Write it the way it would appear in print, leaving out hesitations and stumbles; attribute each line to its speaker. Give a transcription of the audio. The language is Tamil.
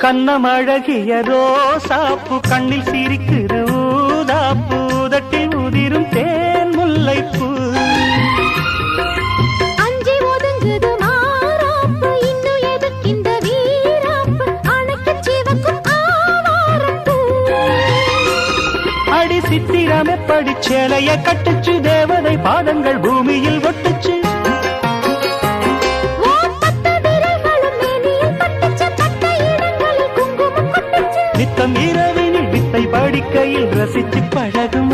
Speaker 1: கண்ணமழகிய ரோசாப்பு கண்ணில் சிரிக்குது ஊதாப்பு உதட்டில் உதிரும் தேன் முல்லைப்பூ
Speaker 2: அஞ்சி ஒதுங்குது மாறாப்பு இன்னும் எதுக்கு இந்த வீராப்பு அணைக்கு சிவக்கும் ஆவாரப்பூ
Speaker 1: அடி சித்திரமே படிச்சேலைய கட்டுச்சு தேவதை பாதங்கள் பூமியில் ஒட்டுச்சு நித்தம் இரவினில் வித்தை படிக்கையில் ரசிச்சு பழகும்